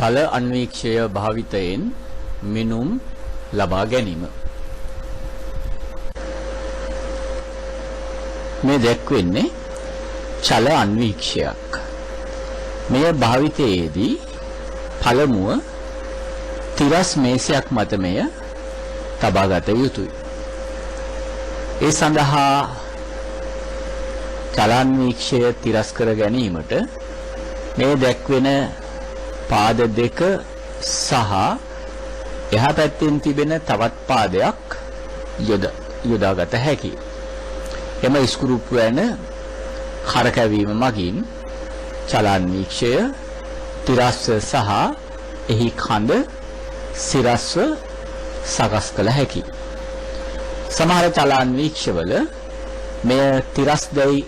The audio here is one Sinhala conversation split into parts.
චල අන්වීක්ෂය භාවිතයෙන් මිනුම් ලබා ගැනීම. මේ දැක්වෙන්නේ චල අන්වීක්ෂයක්. මෙය භාවිතයේදී පළමුව තිරස් මේසයක් මත මෙය තබා ගත යුතුය. ඒ සඳහා චලාන්වීක්ෂය තිරස් කර ගැනීමට මේ දැක්වෙන පාද දෙක සහ එහා පැත්තෙන් තිබෙන තවත් පාදයක් යොදාගත හැකියි. එම ස්ක්‍රූප් වන කරකැවීම මගින් චලාන්වීක්ෂය තිරස්ව සහ එහි කඳ සිරස්ව සකස් කළ හැකියි. සමහර චලාන්වීක්ෂවල මෙය තිරස්දැයි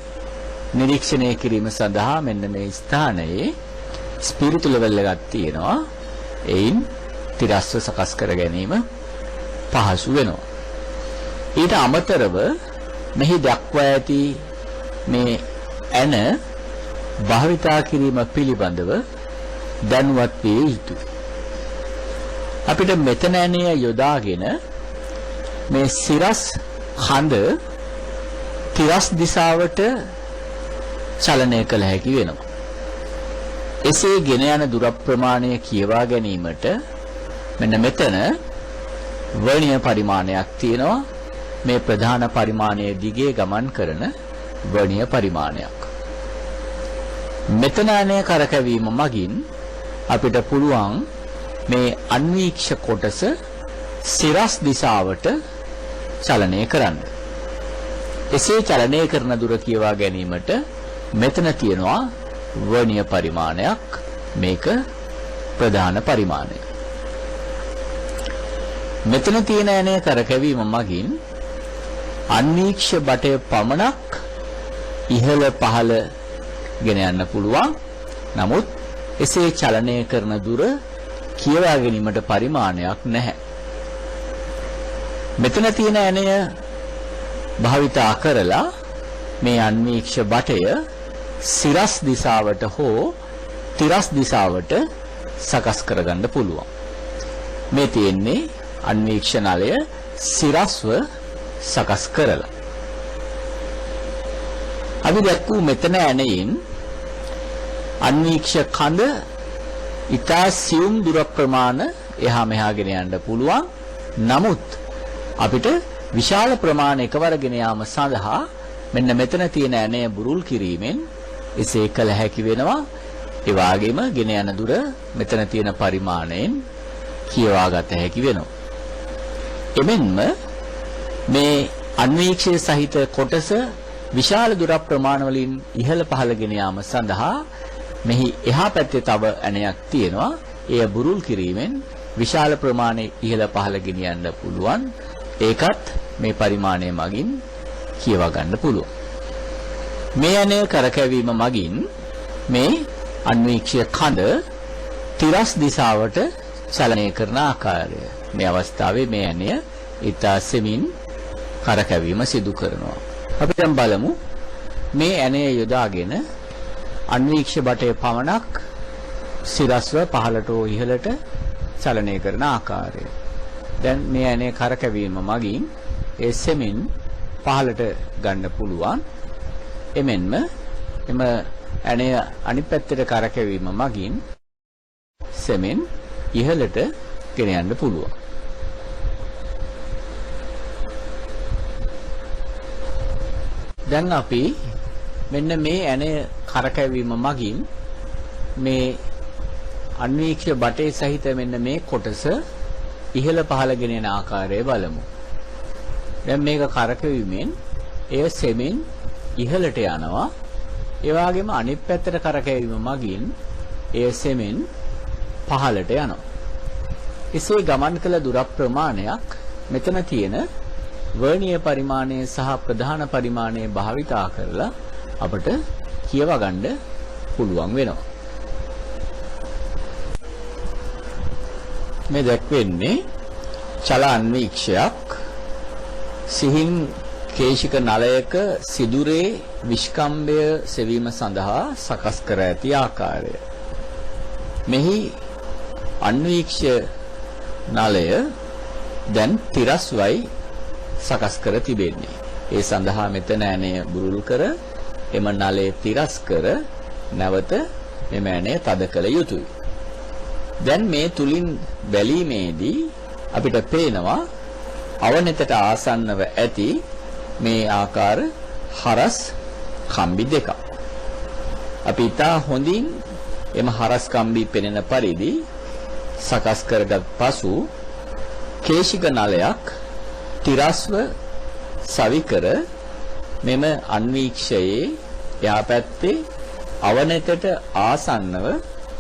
නිරීක්ෂණය කිරීම සඳහා මෙන්න මේ ස්ථානයේ ස්පිරිතු ලෙවල් එකක් තියෙනවා. එයින් තිරස්ව සකස් කර ගැනීම පහසු වෙනවා. ඊට අමතරව මෙහි දක්වා ඇති මේ ඇන භාවිතා කිරීම පිළිබඳව දැනුවත් විය යුතුයි. අපිට මෙතන ඇනය යොදාගෙන මේ සිරස් කඳ තිරස් දිශාවට චලනය කළ හැකි වෙනවා. එසේ ගෙන යන දුර ප්‍රමාණය කියවා ගැනීමට මෙන්න මෙතන වර්ණීය පරිමාණයක් තියෙනවා. මේ ප්‍රධාන පරිමාණයේ දිගේ ගමන් කරන වර්ණීය පරිමාණයක්. මෙතන ඇනය කරකැවීම මගින් අපිට පුළුවන් මේ අන්වීක්ෂ කොටස සිරස් දිශාවට චලනය කරන්න. එසේ චලනය කරන දුර කියවා ගැනීමට මෙතන තියෙනවා වර්ණීය පරිමාණයක්. මේක ප්‍රධාන පරිමාණය. මෙතන තියෙන ඇනය කරකැවීම මගින් අන්වීක්ෂ බටය පමණක් ඉහළ පහළ ගෙන යන්න පුළුවන්. නමුත් එසේ චලනය කරන දුර කියවා ගැනීමට පරිමාණයක් නැහැ. මෙතන තියෙන ඇනය භාවිතා කරලා මේ අන්වීක්ෂ බටය සිරස් දිශාවට හෝ තිරස් දිශාවට සකස් කරගන්න පුළුවන්. මේ තියෙන්නේ අන්වීක්ෂ නලය සිරස්ව සකස් කරලා. අපි දැක්කු මෙතන ඇනයෙන් අන්වීක්ෂ කඳ ඉතා සියුම් දුර ප්‍රමාණ එහා මෙහා ගෙන යන්න පුළුවන්. නමුත් අපිට විශාල ප්‍රමාණ එකවර ගෙන යාම සඳහා මෙන්න මෙතන තියෙන ඇනය බුරුල් කිරීමෙන් එසේ කළ හැකි වෙනවා. ඒ වගේම ගෙන යන දුර මෙතන තියෙන පරිමාණයෙන් කියවා ගත හැකි වෙනවා. එමෙන්ම මේ අන්වීක්ෂය සහිත කොටස විශාල දුර ප්‍රමාණ වලින් ඉහළ පහළ ගෙන යාම සඳහා මෙහි එහා පැත්තේ තව ඇණයක් තියෙනවා. එය බුරුල් කිරීමෙන් විශාල ප්‍රමාණයේ ඉහළ පහළ ගෙනියන්න පුළුවන්. ඒකත් මේ පරිමාණය මගින් කියවා ගන්න පුළුවන්. මේ ඇණය කරකැවීම මගින් මේ අන්වීක්ෂය කඳ තිරස් දිශාවට චලනය කරන ආකාරය. මේ අවස්ථාවේ මේ ඇණය ඉතා සෙමින් කරකැවීම සිදු කරනවා. අපි දැන් බලමු මේ ඇණය යොදාගෙන අන්වීක්ෂ බටය පමණක් සිරස්ව පහළට හෝ ඉහළට චලනය කරන ආකාරය. දැන් මේ ඇණය කරකැවීම මගින් ඒ සෙමින් පහළට ගන්න පුළුවන්. එමෙන්ම එම ඇණය අනිත් පැත්තට කරකැවීම මගින් සෙමින් ඉහළට ගෙන යන්න පුළුවන්. දැන් අපි මෙන්න මේ ඇණය කරකැවීම මගින් මේ අන්වීක්ෂ බටේ සහිත මෙන්න මේ කොටස ඉහළ පහළ ගෙන යන ආකාරය බලමු. දැන් මේක කරකැවීමෙන් එය සෙමින් ඉහළට යනවා. ඒ වගේම අනිත් පැත්තට කරකැවීම මගින් එය සෙමින් පහළට යනවා. එසේ ගමන් කළ දුර ප්‍රමාණයක් මෙතන තියෙන වර්ණීය පරිමාණය සහ ප්‍රධාන පරිමාණය භාවිතා කරලා අපට කියවා ගන්න පුළුවන් වෙනවා. මේ දැක්වෙන්නේ චල අන්වීක්ෂයක් සිහින් කේශික නලයක සිදුරේ විස්කම්භය සෙවීම සඳහා සකස් කර ඇති ආකාරය. මෙහි අන්වීක්ෂ නලය දැන් තිරස්වයි සකස් කර තිබෙන්නේ. ඒ සඳහා මෙතන ඇණය බුරුල් කර එම නලය තිරස් කර නැවත මෙම ඇණය තද කළ යුතුයි. දැන් මේ තුලින් බැලීමේදී අපිට පේනවා අවනෙතට ආසන්නව ඇති මේ ආකාර හරස් කම්බි දෙකක්. අපි ඉතා හොඳින් එම හරස් කම්බි පෙනෙන පරිදි සකස් කරගත් පසු කේශික නලයක් තිරස්ව සවිකර මෙම අන්වීක්ෂයේ යාපැත්තේ අවනෙතට ආසන්නව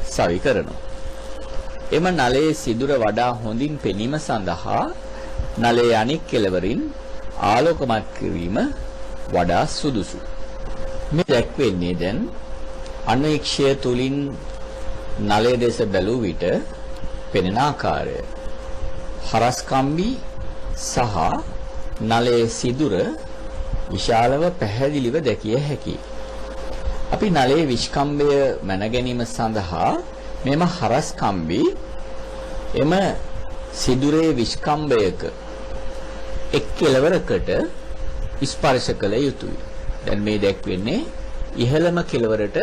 සවි කරනවා. එම නලයේ සිදුර වඩා හොඳින් පෙනීම සඳහා නලයේ අනෙක් කෙළවරින් ආලෝකමත් කිරීම වඩා සුදුසු. මේ දැක්වෙන්නේ දැන් අන්වීක්ෂය තුලින් නලය දෙස බැලූ විට පෙනෙන ආකාරය. හරස් කම්බි සහ නලයේ සිදුර විශාලව පැහැදිලිව දැකිය හැකියි. අපි නලයේ විස්කම්භය මැන ගැනීම සඳහා මෙම හරස් කම්බි එම සිදුරේ විස්කම්භයක එක් කෙළවරකට ස්පර්ශ කළ යුතුයි. දැන් මේ දැක්වෙන්නේ ඉහළම කෙළවරට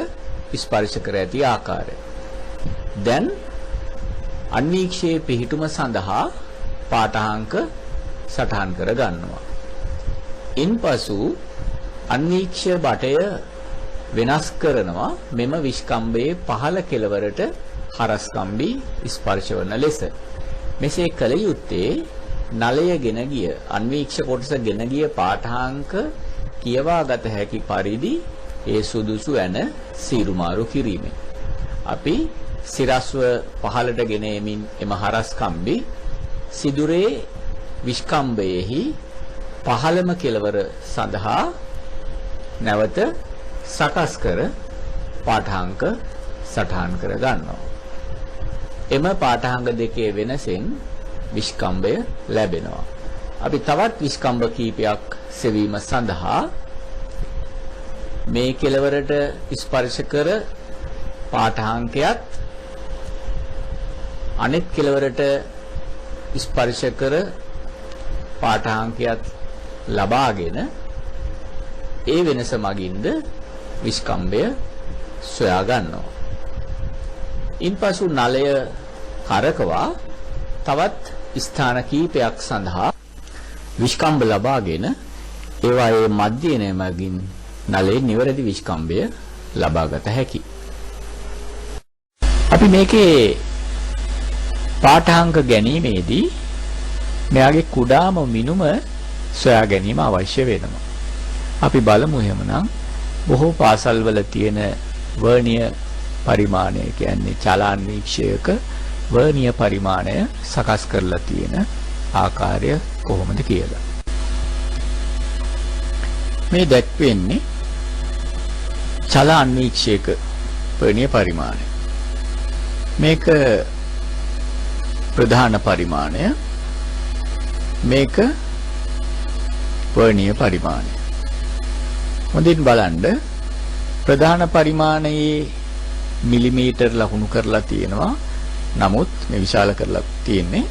ස්පර්ශ කර ඇති ආකාරය. දැන් අන්වීක්ෂයේ පිහිටුම සඳහා පාඨාංක සටහන් කර ගන්නවා. ඉන්පසු අන්වීක්ෂ බටය වෙනස් කරනවා මෙම විස්කම්භයේ පහළ කෙළවරට හරස් කම්බි ස්පර්ශ වන ලෙස. මෙසේ කළ යුත්තේ නලය ගෙන ගිය අන්වීක්ෂ කොටස ගෙන ගිය පාඨාංක කියවා ගත හැකි පරිදි ඒ සුදුසු ඇන සීරුමාරු කිරීමෙන්. අපි සිරස්ව පහළට ගෙන යමින් එම හරස් කම්බි සිදුරේ විස්කම්භයෙහි පහළම කෙළවර සඳහා නැවත සකස් කර පාඨාංක සටහන් කර ගන්නවා. එම පාඨාංග දෙකේ වෙනසෙන් විස්කම්භය ලැබෙනවා. අපි තවත් විස්කම්භ කීපයක් සෙවීම සඳහා මේ කෙළවරට ස්පර්ශ කර පාඨාංකයත් අනෙක් කෙළවරට ස්පර්ශ කර පාඨාංකයත් ලබාගෙන ඒ වෙනස මගින්ද විස්කම්භය සොයා ගන්නවා. ඉන්පසු නලය කරකවා තවත් ස්ථාන කීපයක් සඳහා විස්කම්භ ලබාගෙන ඒවායේ මධ්‍යනය මගින් නලයේ නිවැරදි විස්කම්භය ලබාගත හැකියි. අපි මේකේ පාඨාංක ගැනීමේදී මෙයාගේ කුඩාම මිනුම සොයා ගැනීම අවශ්‍ය වෙනවා. අපි බලමු එහෙමනම් බොහෝ පාසල්වල තියෙන වර්ණීය පරිමාණය කියන්නේ චලාන්වීක්ෂයක වර්ණීය පරිමාණය සකස් කරලා තියෙන ආකාරය කොහොමද කියලා. මේ දැක්වෙන්නේ චලාන්වීක්ෂයක වර්ණීය පරිමාණය. මේක ප්‍රධාන පරිමාණය. මේක වර්ණීය පරිමාණය. හොඳින් බලන්න ප්‍රධාන පරිමාණයේ මිලිමීටර් ලකුණු කරලා තියෙනවා. නමුත් මේ විශාල කරලා තියෙන්නේ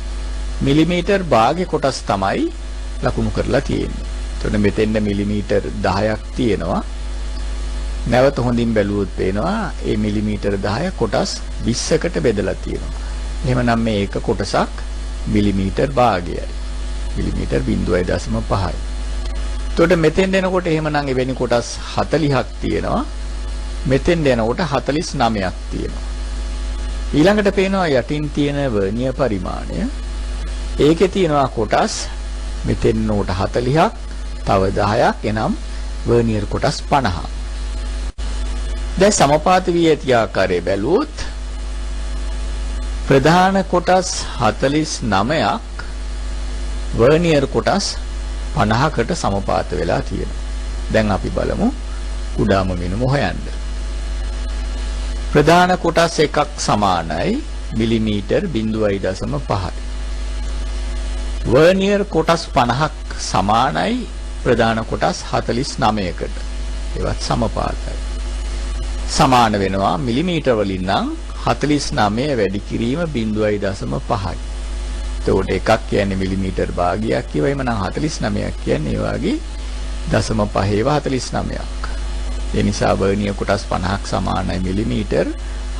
මිලිමීටර් භාගය කොටස් තමයි ලකුණු කරලා තියෙන්නේ. එතකොට මෙතෙන්ද මිලිමීටර් 10ක් තියෙනවා. නැවත හොඳින් බැලුවොත් පේනවා මේ මිලිමීටර් 10 කොටස් 20කට බෙදලා තියෙනවා. එහෙමනම් මේ එක කොටසක් මිලිමීටර් භාගයයි. මිලිමීටර් 0.5යි. එතකොට මෙතෙන් දෙනකොට එහෙමනම් එවැනි කොටස් 40ක් තියෙනවා. මෙතෙන් දෙනකොට 49ක් තියෙනවා. ඊළඟට පේනවා යටින් තියෙන වර්ණීය පරිමාණය. ඒකේ තියෙනවා කොටස් මෙතෙන් නෝට 40ක්, තව 10ක් එනම් වර්නියර් කොටස් 50ක්. දැන් සමපාත වී ඇති ආකාරය බැලුවොත් ප්‍රධාන කොටස් 49ක් වර්නියර් කොටස් 50කට සමපාත වෙලා තියෙනවා. දැන් අපි බලමු කුඩාම මිනුම හොයන්න. ප්‍රධාන කොටස් එකක් සමානයි මිලිමීටර් 0.5යි. වර්නියර් කොටස් 50ක් සමානයි ප්‍රධාන කොටස් 49කට. ඒවත් සමපාතයි. සමාන වෙනවා මිලිමීටර් වලින් නම් 49 වැඩි කිරීම 0.5යි. එතකොට එකක් කියන්නේ මිලිමීටර් භාගයක් කියවයි මනම් 49ක් කියන්නේ ඒ වගේ 0.5 49ක්. ඒ නිසා වර්නියර් කොටස් 50ක් සමානයි මිලිමීටර්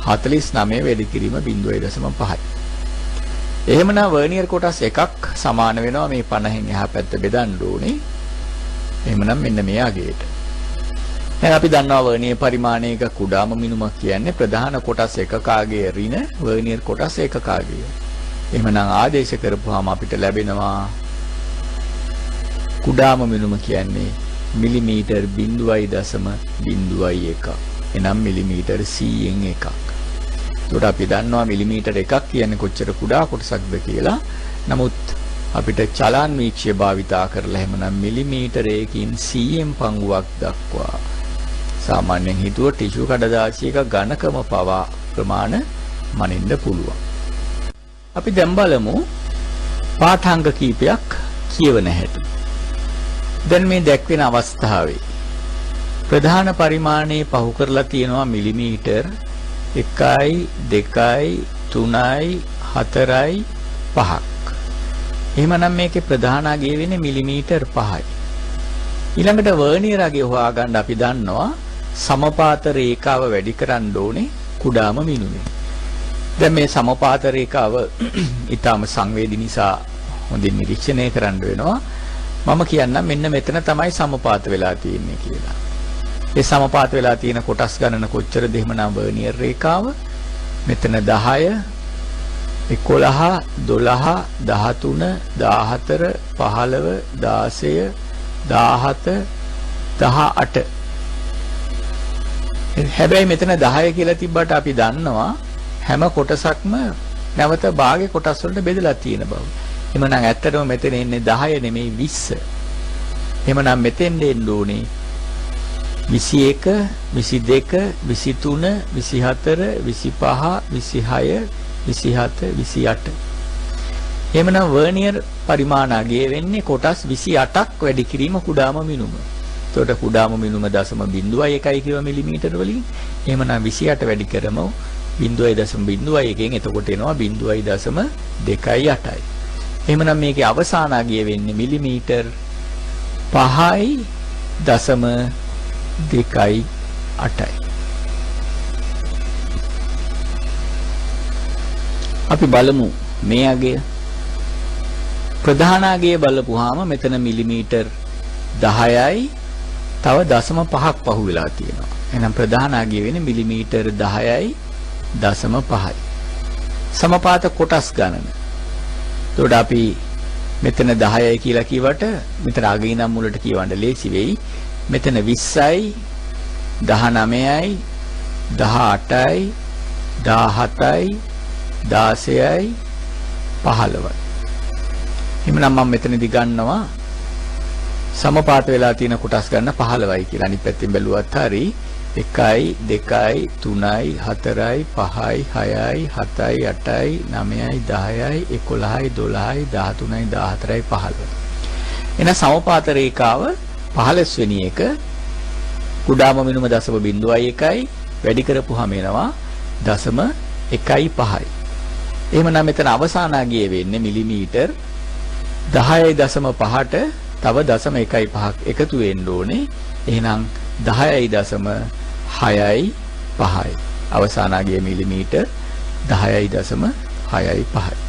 49 වැඩි කිරීම 0.5යි. එහෙමනම් වර්නියර් කොටස් එකක් සමාන වෙනවා මේ 50න් එහා පැත්ත බෙදන්න ඕනේ. එහෙමනම් මෙන්න මේ අගයට. දැන් අපි දන්නවා වර්නියර් පරිමාණයක කුඩාම මිනුම කියන්නේ ප්‍රධාන කොටස් එකකගේ ඍණ වර්නියර් කොටස් එකකගේ. එහෙමනම් ආදේශ කරපුවාම අපිට ලැබෙනවා කුඩාම මිනුම කියන්නේ මිලිමීටර් 0.01. එනම් මිලිමීටර් 100න් එකක්. ඒකට අපි දන්නවා මිලිමීටර් එකක් කියන්නේ කොච්චර කුඩා කොටසක්ද කියලා. නමුත් අපිට චලන් වීක්ෂය භාවිතා කරලා එහෙමනම් මිලිමීටර් 1කින් 100න් පංගුවක් දක්වා සාමාන්‍යයෙන් හිතුව ටිෂු කඩදාසියක ඝනකම පවා ප්‍රමාණ මනින්න පුළුවන්. අපි දැන් බලමු පාඨාංග කීපයක් කියවන හැටි. දැන් මේ දැක්වෙන අවස්ථාවේ ප්‍රධාන පරිමාණයේ පහු කරලා තියෙනවා මිලිමීටර් 1යි 2යි 3යි 4යි 5ක්. එහෙමනම් මේකේ ප්‍රධාන අගය වෙන්නේ මිලිමීටර් 5යි. ඊළඟට වර්නියර් අගය හොයාගන්න අපි දන්නවා සමපාත රේඛාව වැඩි කරන්න ඕනේ කුඩාම මිනුමේ. දැන් මේ සමපාත රේඛාව ඊටාම සංවේදී නිසා හොඳින් නිරීක්ෂණය කරන්න වෙනවා. මම කියන්නම් මෙන්න මෙතන තමයි සමපාත වෙලා තියෙන්නේ කියලා. ඒ සමපාත වෙලා තියෙන කොටස් ගණන කොච්චරද එහෙමනම් වර්නියර් රේඛාව මෙතන 10 11 12 13 14 15 16 17 18. හැබැයි මෙතන 10 කියලා තිබ්බට අපි දන්නවා හැම කොටසක්ම නැවත භාගයේ කොටස් වලට බෙදලා තියෙන බව. එhmenan ඇත්තටම මෙතන ඉන්නේ 10 නෙමෙයි 20. එhmenan මෙතෙන් දෙන්න ඕනේ 21 22 23 24 25 26 27 28. එhmenan වර්නියර් පරිමාණ අගය වෙන්නේ කොටස් 28ක් වැඩි කිරීම කුඩාම මිනුම. එතකොට කුඩාම මිනුම 0.01 කිව මිලිමීටර වලින් එhmenan 28 වැඩි කරමු 0.01කින් එතකොට එනවා 0.28යි. එහෙමනම් මේකේ අවසාන අගය වෙන්නේ මිලිමීටර් 5.28යි. අපි බලමු මේ අගය. ප්‍රධාන අගය බලපුවාම මෙතන මිලිමීටර් 10යි තව 0.5ක් පහු වෙලා තියෙනවා. එහෙනම් ප්‍රධාන අගය වෙන්නේ මිලිමීටර් 10යි 0.5යි. සමපාත කොටස් ගණන. එතකොට අපි මෙතන 10යි කියලා කිව්වට මෙතන අගේ නම් මුලට කියවන්න ලේසි වෙයි. මෙතන 20යි 19යි 18යි 17යි 16යි 15යි. එහෙනම් මම මෙතනදී ගන්නවා සමපාත වෙලා තියෙන කොටස් ගන්න 15යි කියලා. අනිත් පැත්තෙන් බැලුවත් හරි 1යි 2යි 3යි 4යි 5යි 6යි 7යි 8යි 9යි 10යි 11යි 12යි 13යි 14යි 15යි. එන සමපාත රේඛාව 15 වෙනි එක කුඩාම මිනුම 0.01යි වැඩි කරපුවාම එනවා 0.15යි. එහෙමනම් මෙතන අවසාන අගය වෙන්නේ මිලිමීටර් 10.5ට තව 0.15ක් එකතු වෙන්න ඕනේ. එහෙනම් 10.65යි. අවසාන අගය මිලිමීටර් 10.65යි.